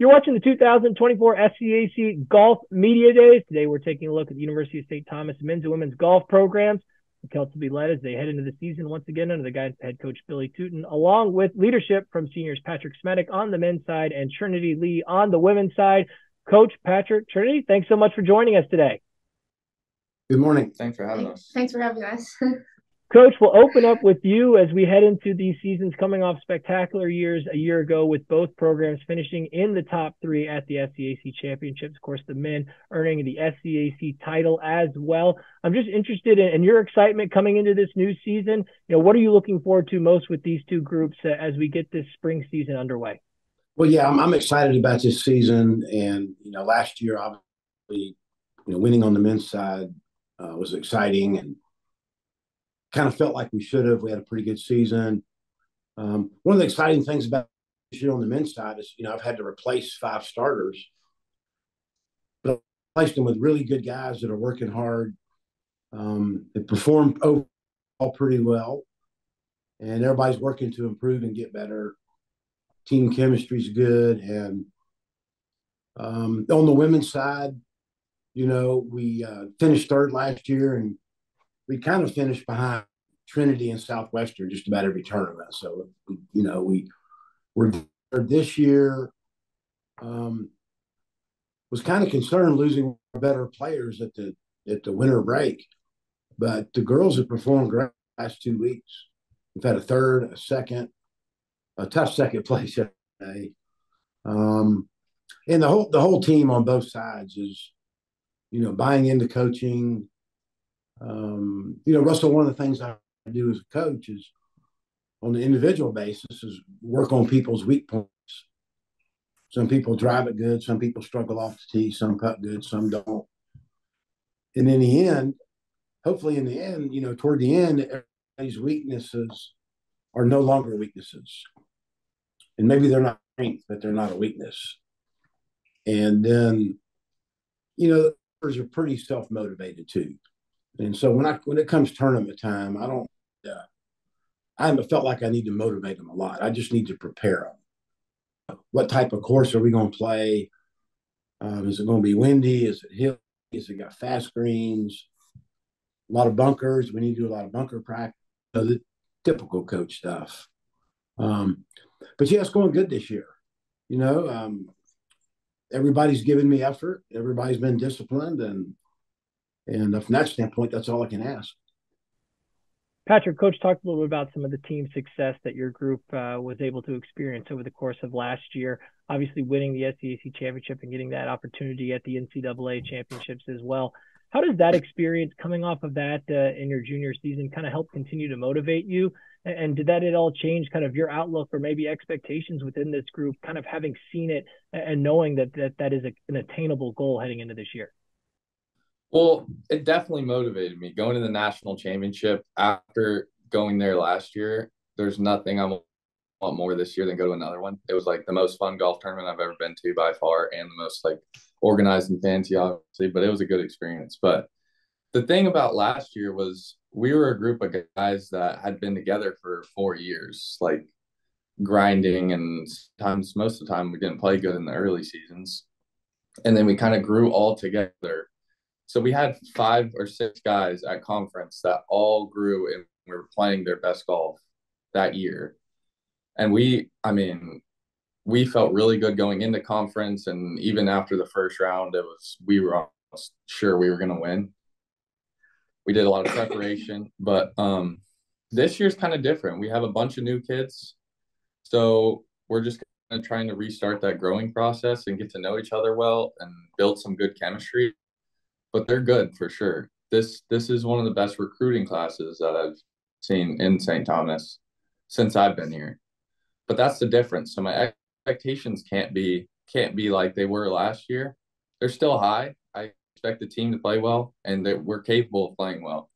You're watching the 2024 SCAC Golf Media Days. Today we're taking a look at the University of St. Thomas men's and women's golf programs. The Celts will be led as they head into the season once again under the guidance of head coach Billy Tuten, along with leadership from seniors Patrick Smetek on the men's side and Trinity Lee on the women's side. Coach, Patrick, Trinity, thanks so much for joining us today. Good morning. Thanks for having us. Thanks for having us. Coach, we'll open up with you as we head into these seasons coming off spectacular years a year ago with both programs finishing in the top three at the SCAC championships. Of course, the men earning the SCAC title as well. I'm just interested in your excitement coming into this new season. What are you looking forward to most with these two groups as we get this spring season underway? Well, yeah, I'm excited about this season. And, last year, obviously, winning on the men's side was exciting and kind of felt like we should have. We had a pretty good season. One of the exciting things about this year on the men's side is, I've had to replace 5 starters, but I replaced them with really good guys that are working hard. They performed overall pretty well, and everybody's working to improve and get better. Team chemistry is good. And on the women's side, we finished third last year, and we kind of finished behind Trinity and Southwestern just about every tournament. So, we're there this year. Was kind of concerned losing our better players at the winter break, but the girls have performed great the last 2 weeks. We've had a third, a second, a tough second place yesterday. And the whole team on both sides is, buying into coaching. Russell, one of the things I do as a coach is on the individual basis is work on people's weak points. Some people drive it good. Some people struggle off the tee. Some putt good. Some don't. And in the end, hopefully in the end, toward the end, everybody's weaknesses are no longer weaknesses. And maybe they're not strength, but they're not a weakness. And then, others are pretty self-motivated too. And so when it comes tournament time, I haven't felt like I need to motivate them a lot. I just need to prepare them. What type of course are we going to play? Is it going to be windy? Is it hilly? Is it got fast greens? A lot of bunkers. We need to do a lot of bunker practice. The typical coach stuff. But yeah, it's going good this year. Everybody's given me effort. Everybody's been disciplined, and from that standpoint, that's all I can ask. Patrick, Coach talked a little bit about some of the team success that your group was able to experience over the course of last year. Obviously, winning the SCAC championship and getting that opportunity at the NCAA championships as well. How does that experience coming off of that in your junior season kind of help continue to motivate you? And did that at all change kind of your outlook or maybe expectations within this group, kind of having seen it and knowing that is an attainable goal heading into this year? Well, it definitely motivated me. Going to the national championship after going there last year, there's nothing I want more this year than go to another one. It was like the most fun golf tournament I've ever been to by far, and the most organized and fancy, obviously, but it was a good experience. But the thing about last year was we were a group of guys that had been together for 4 years, grinding, and most of the time we didn't play good in the early seasons. And then we kind of grew all together. So we had 5 or 6 guys at conference that all grew and were playing their best golf that year. And we felt really good going into conference, and even after the first round, we were almost sure we were going to win. We did a lot of preparation, but this year's kind of different. We have a bunch of new kids, so we're just trying to restart that growing process and get to know each other well and build some good chemistry. But they're good for sure. This is one of the best recruiting classes that I've seen in St. Thomas since I've been here. But that's the difference. So my expectations can't be like they were last year. They're still high. I expect the team to play well, and that we're capable of playing well.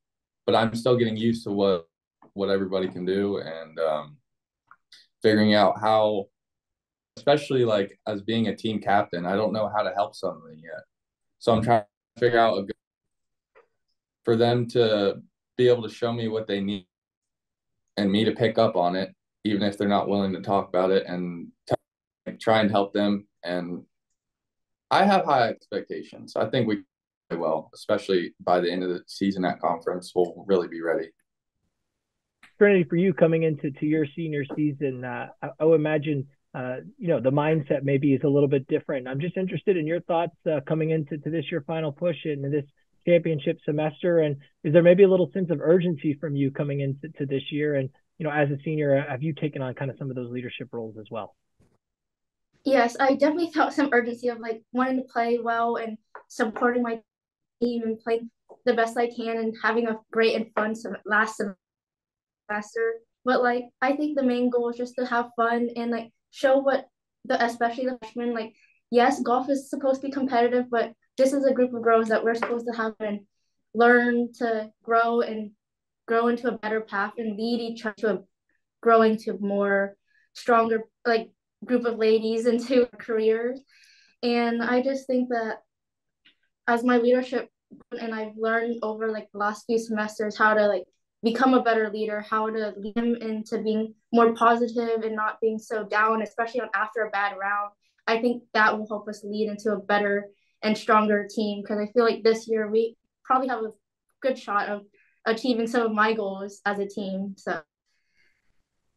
But I'm still getting used to what everybody can do, and figuring out how, especially as being a team captain, I don't know how to help somebody yet. So I'm trying to figure out for them to be able to show me what they need and me to pick up on it, even if they're not willing to talk about it, and try and help them and I have high expectations. I think we play well, especially by the end of the season at conference. We'll really be ready. Trinity, for you coming into your senior season, I would imagine the mindset maybe is a little bit different. I'm just interested in your thoughts coming into this your final push into this championship semester, and is there maybe a little sense of urgency from you coming into this year? And as a senior, have you taken on kind of some of those leadership roles as well? Yes, I definitely felt some urgency of wanting to play well and supporting my team and play the best I can and having a great and fun last semester. But I think the main goal is just to have fun and show especially the freshmen, yes, golf is supposed to be competitive, but this is a group of girls that we're supposed to have and learn to grow into a better path and lead each other to growing to more stronger group of ladies into careers. And I just think that as my leadership, and I've learned over the last few semesters how to become a better leader, how to lead them into being more positive and not being so down, especially after a bad round. I think that will help us lead into a better and stronger team, because I feel like this year we probably have a good shot of achieving some of my goals as a team. So,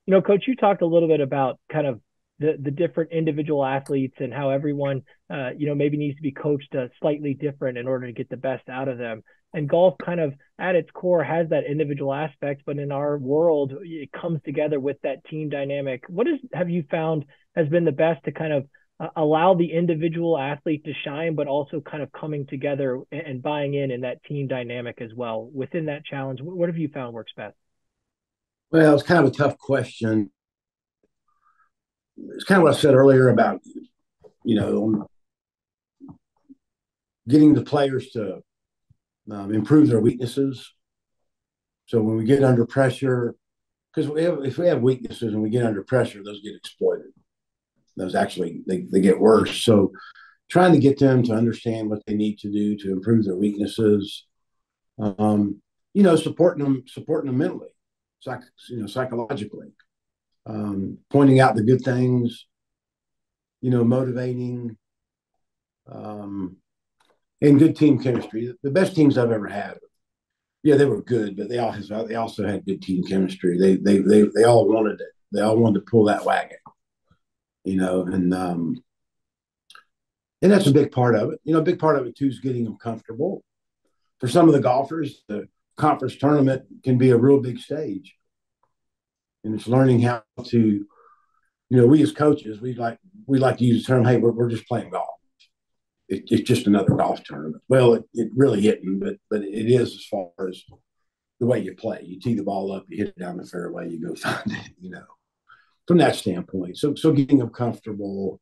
Coach, you talked a little bit about kind of the different individual athletes and how everyone, maybe needs to be coached slightly different in order to get the best out of them. And golf kind of at its core has that individual aspect, but in our world, it comes together with that team dynamic. Have you found has been the best to kind of allow the individual athlete to shine, but also kind of coming together and buying in that team dynamic as well within that challenge? What have you found works best? Well, it's kind of a tough question. It's kind of what I said earlier about, getting the players to improve their weaknesses. So when we get under pressure, because if we have weaknesses and we get under pressure, those get exploited. Those actually, they get worse. So trying to get them to understand what they need to do to improve their weaknesses, supporting them mentally, psychologically, pointing out the good things, motivating, and good team chemistry. The best teams I've ever had, they were good, but they also had good team chemistry. They all wanted it. They all wanted to pull that wagon, and that's a big part of it. A big part of it too is getting them comfortable. For some of the golfers, the conference tournament can be a real big stage, and it's learning how to, we as coaches, we like to use the term, hey, we're just playing golf. It's just another golf tournament. Well, it really isn't, but it is as far as the way you play. You tee the ball up, you hit it down the fairway, you go find it, from that standpoint. So getting them comfortable,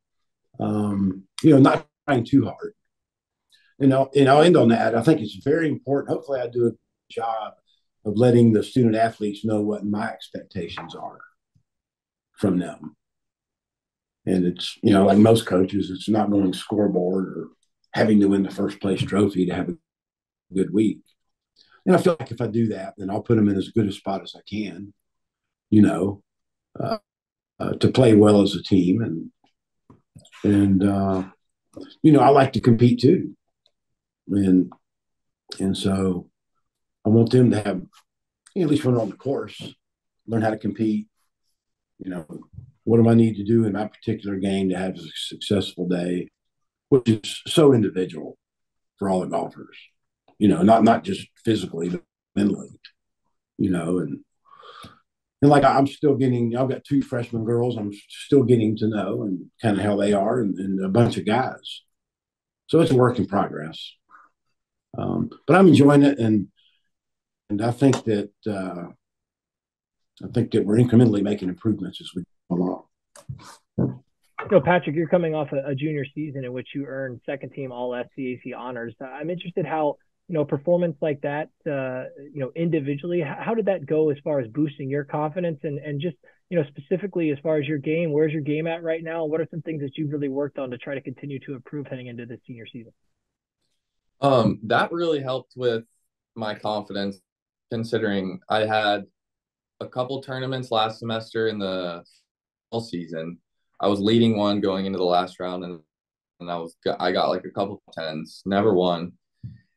not trying too hard. And I'll end on that. I think it's very important. Hopefully I do a good job of letting the student athletes know what my expectations are from them. And it's, like most coaches, it's not going scoreboard or having to win the first place trophy to have a good week. And I feel like if I do that, then I'll put them in as good a spot as I can, to play well as a team. And I like to compete too. And so I want them to have, at least when they're on the course, learn how to compete. What do I need to do in my particular game to have a successful day, which is so individual for all the golfers, not just physically, but mentally, and I'm still getting, I've got 2 freshman girls I'm still getting to know and kind of how they are, and a bunch of guys. So it's a work in progress. But I'm enjoying it, and I think that we're incrementally making improvements as we go along. Patrick, you're coming off a junior season in which you earned second team all SCAC honors. I'm interested how, performance like that, individually, how did that go as far as boosting your confidence and just, specifically as far as your game, where's your game at right now? What are some things that you've really worked on to try to continue to improve heading into the senior season? That really helped with my confidence, considering I had a couple tournaments last semester in the fall season. I was leading one going into the last round, and and I got like a couple tens, never won.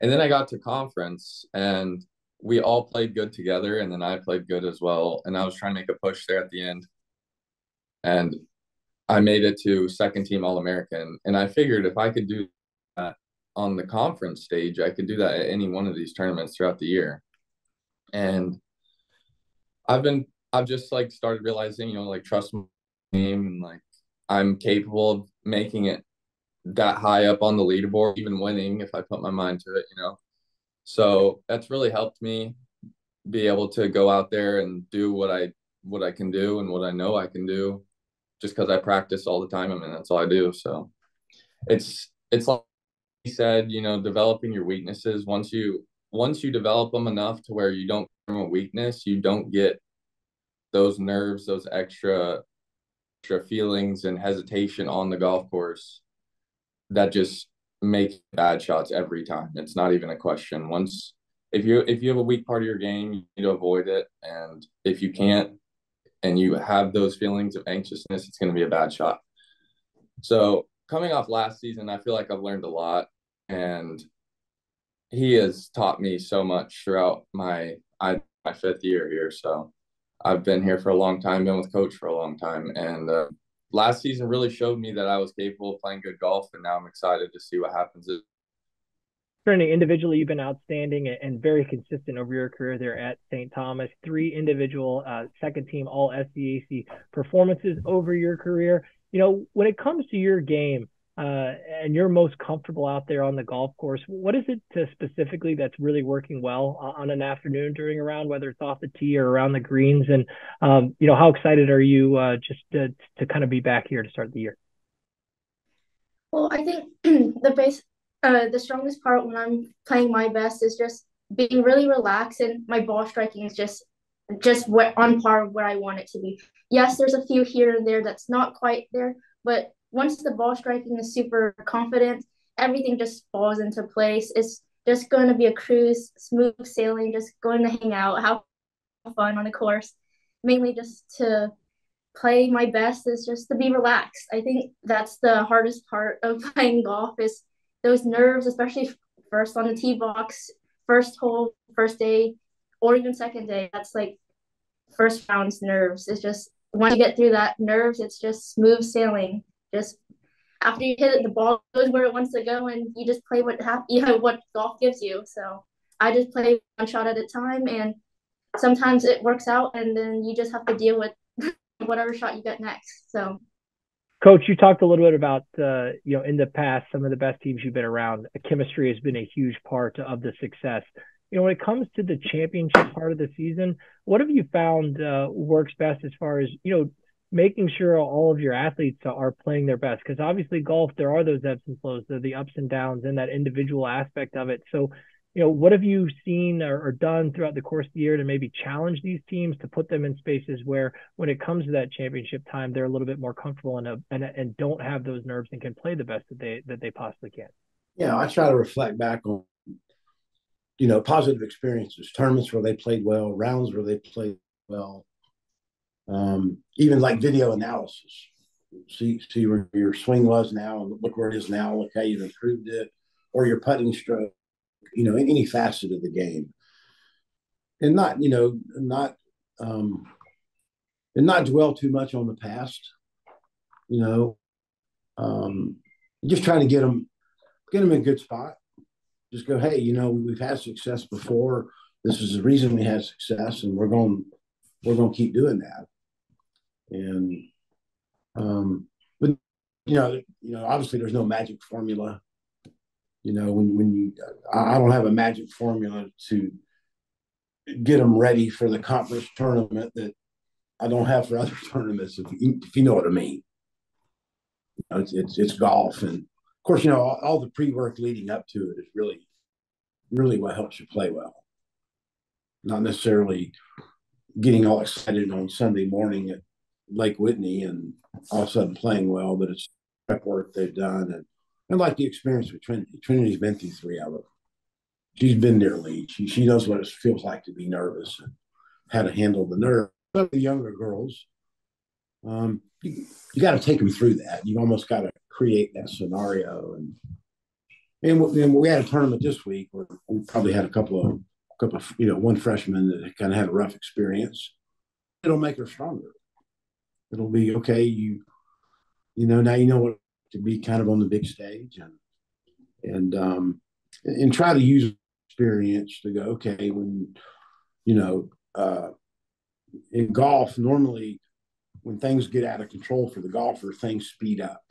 And then I got to conference, and we all played good together, and then I played good as well. And I was trying to make a push there at the end, and I made it to second team All-American. And I figured if I could do that on the conference stage, I could do that at any one of these tournaments throughout the year. And I've just like started realizing, like trust my game, and like I'm capable of making it that high up on the leaderboard, even winning if I put my mind to it. So that's really helped me be able to go out there and do what I can do and what I know I can do, just because I practice all the time. I mean, that's all I do. So it's like you said, developing your weaknesses. Once you develop them enough to where you don't from a weakness, you don't get those nerves, those extra feelings and hesitation on the golf course that just make bad shots every time. It's not even a question. If you have a weak part of your game, you need to avoid it. And if you can't, and you have those feelings of anxiousness, it's going to be a bad shot. So coming off last season, I feel like I've learned a lot, and he has taught me so much throughout my fifth year here. So I've been here for a long time, been with Coach for a long time. And last season really showed me that I was capable of playing good golf, and now I'm excited to see what happens. Trinity, individually, you've been outstanding and very consistent over your career there at St. Thomas. 3 individual second team all SCAC performances over your career. When it comes to your game and you're most comfortable out there on the golf course, what is it specifically that's really working well on an afternoon during a round, whether it's off the tee or around the greens? And, how excited are you just to kind of be back here to start the year? Well, I think the strongest part when I'm playing my best is just being really relaxed, and my ball striking is just on par where I want it to be. Yes, there's a few here and there that's not quite there, but once the ball striking is super confident, everything just falls into place. It's just going to be a cruise, smooth sailing, just going to hang out, have fun on the course. Mainly just to play my best is just to be relaxed. I think that's the hardest part of playing golf is those nerves, especially first on the tee box, first hole, first day, or even second day. That's like first round's nerves. It's just once you get through that nerves, it's just smooth sailing. Just after you hit it, the ball goes where it wants to go, and you just play what golf gives you. So I just play one shot at a time, and sometimes it works out, and then you just have to deal with whatever shot you get next. So, Coach, you talked a little bit about in the past, some of the best teams you've been around. Chemistry has been a huge part of the success. When it comes to the championship part of the season, what have you found works best as far as making sure all of your athletes are playing their best? Because obviously golf, there are those ebbs and flows, the ups and downs, and that individual aspect of it. So, what have you seen or done throughout the course of the year to maybe challenge these teams to put them in spaces where, when it comes to that championship time, they're a little bit more comfortable and don't have those nerves and can play the best that they possibly can? Yeah, I try to reflect back on positive experiences, tournaments where they played well, rounds where they played well. Even like video analysis, see where your swing was now, and look where it is now. Look how you've improved it, or your putting stroke. In any facet of the game, and not dwell too much on the past. Just trying to get them in a good spot. Just go, hey, we've had success before. This is the reason we had success, and we're going to keep doing that. And but obviously there's no magic formula. I don't have a magic formula to get them ready for the conference tournament that I don't have for other tournaments, if you know what I mean. It's golf, and of course, all the pre-work leading up to it is really, really what helps you play well. Not necessarily getting all excited on Sunday morning at Lake Whitney and all of a sudden playing well, but it's prep work they've done, and like the experience with Trinity. Trinity's been through 3 of them. She's been their lead. She knows what it feels like to be nervous and how to handle the nerve. Some of the younger girls, you got to take them through that. You've almost got to create that scenario. And we had a tournament this week where we probably had a couple of one freshman that kind of had a rough experience. It'll make her stronger. It'll be okay. Now you know what to be kind of on the big stage and try to use experience to go, okay, when in golf, normally when things get out of control for the golfer, things speed up.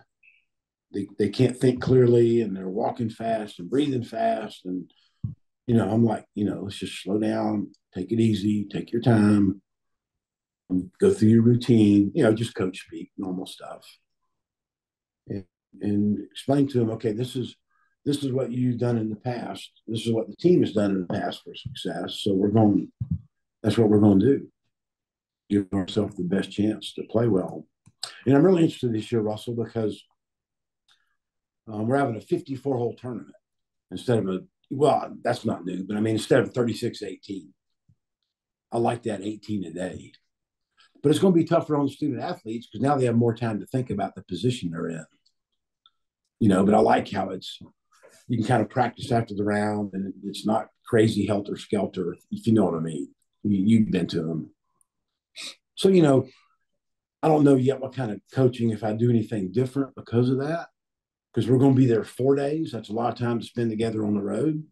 They can't think clearly, and they're walking fast and breathing fast. And, I'm like, let's just slow down, take it easy, take your time, go through your routine, just coach speak, normal stuff. And explain to them, okay, this is what you've done in the past. This is what the team has done in the past for success. So that's what we're going to do. Give ourselves the best chance to play well. And I'm really interested this year, Russell, because we're having a 54-hole tournament instead of that's not new, but I mean, instead of 36-18. I like that 18 a day. But it's going to be tougher on the student athletes because now they have more time to think about the position they're in. But I like how you can kind of practice after the round, and it's not crazy helter-skelter, if you know what I mean. You've been to them. So, I don't know yet what kind of coaching, if I do anything different because of that, because we're going to be there 4 days. That's a lot of time to spend together on the road.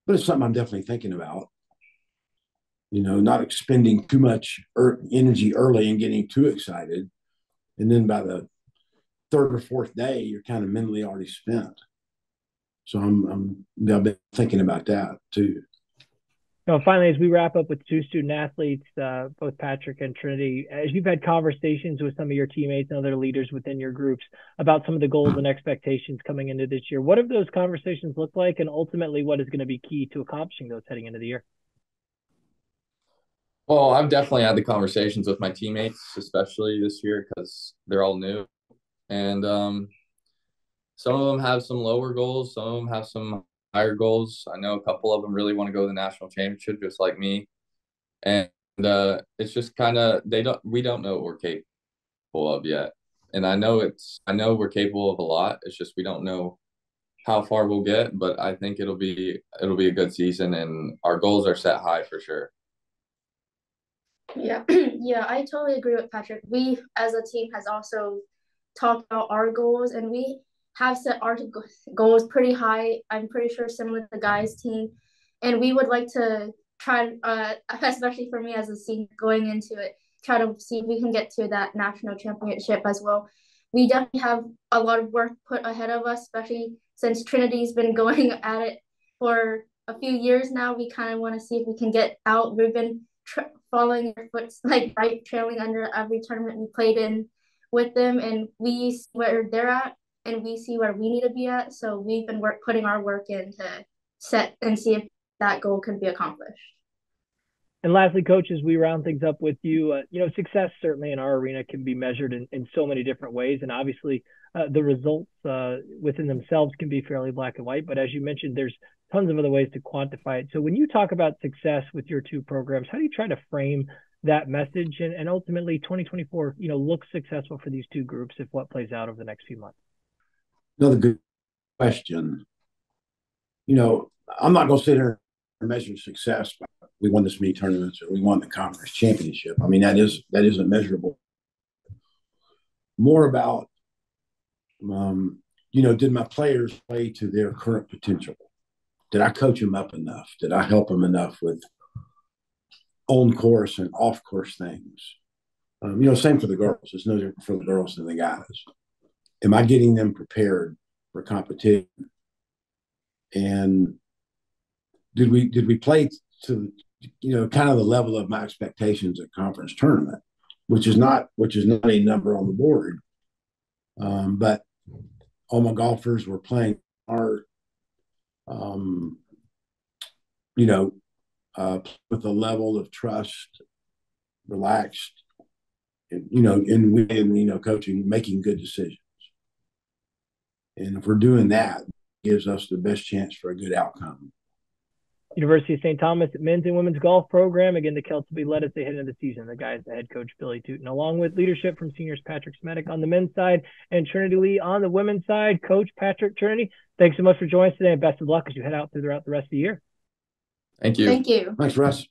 But it's something I'm definitely thinking about. Not expending too much energy early and getting too excited. And then by the third or fourth day, you're kind of mentally already spent. So I've been thinking about that too. Finally, as we wrap up with two student athletes, both Patrick and Trinity, as you've had conversations with some of your teammates and other leaders within your groups about some of the goals and expectations coming into this year, what have those conversations looked like, and ultimately what is going to be key to accomplishing those heading into the year? Well, I've definitely had the conversations with my teammates, especially this year, because they're all new. And some of them have some lower goals. Some of them have some higher goals. I know a couple of them really want to go to the national championship, just like me. And it's just kind of we don't know what we're capable of yet. And I know we're capable of a lot. It's just we don't know how far we'll get. But I think it'll be a good season, and our goals are set high for sure. Yeah, yeah, I totally agree with Patrick. We, as a team, has also talked about our goals, and we have set our goals pretty high. I'm pretty sure similar to the guys' team, and we would like to try, especially for me as a senior going into it, try to see if we can get to that national championship as well. We definitely have a lot of work put ahead of us, especially since Trinity's been going at it for a few years now. We kind of want to see if we can get out. We've been following their footsteps, like right trailing under every tournament we played in with them, and we see where they're at and we see where we need to be at. So we've been putting our work in to set and see if that goal can be accomplished. And lastly, Coach, as we round things up with you, success certainly in our arena can be measured in so many different ways. And obviously the results within themselves can be fairly black and white. But as you mentioned, there's tons of other ways to quantify it. So when you talk about success with your two programs, how do you try to frame that message and ultimately 2024, looks successful for these two groups if what plays out over the next few months? Another good question. I'm not going to sit here and measure success by we won this many tournaments or we won the conference championship. I mean, that isn't measurable. More about, did my players play to their current potential? Did I coach them up enough? Did I help them enough with on-course and off-course things? Same for the girls. It's no different for the girls than the guys. Am I getting them prepared for competition? And did we play to kind of the level of my expectations at conference tournament, which is not a number on the board, but all my golfers were playing hard, with a level of trust, relaxed, and coaching, making good decisions. And if we're doing that, it gives us the best chance for a good outcome. University of St. Thomas men's and women's golf program. Again, the Celts will be led as they head into the season. The guys, the head coach Billy Tuten, along with leadership from seniors Patrick Smetek on the men's side and Trinity Lee on the women's side. Coach Patrick, Trinity, thanks so much for joining us today, and best of luck as you head out throughout the rest of the year. Thank you. Thank you. Thanks, Russ.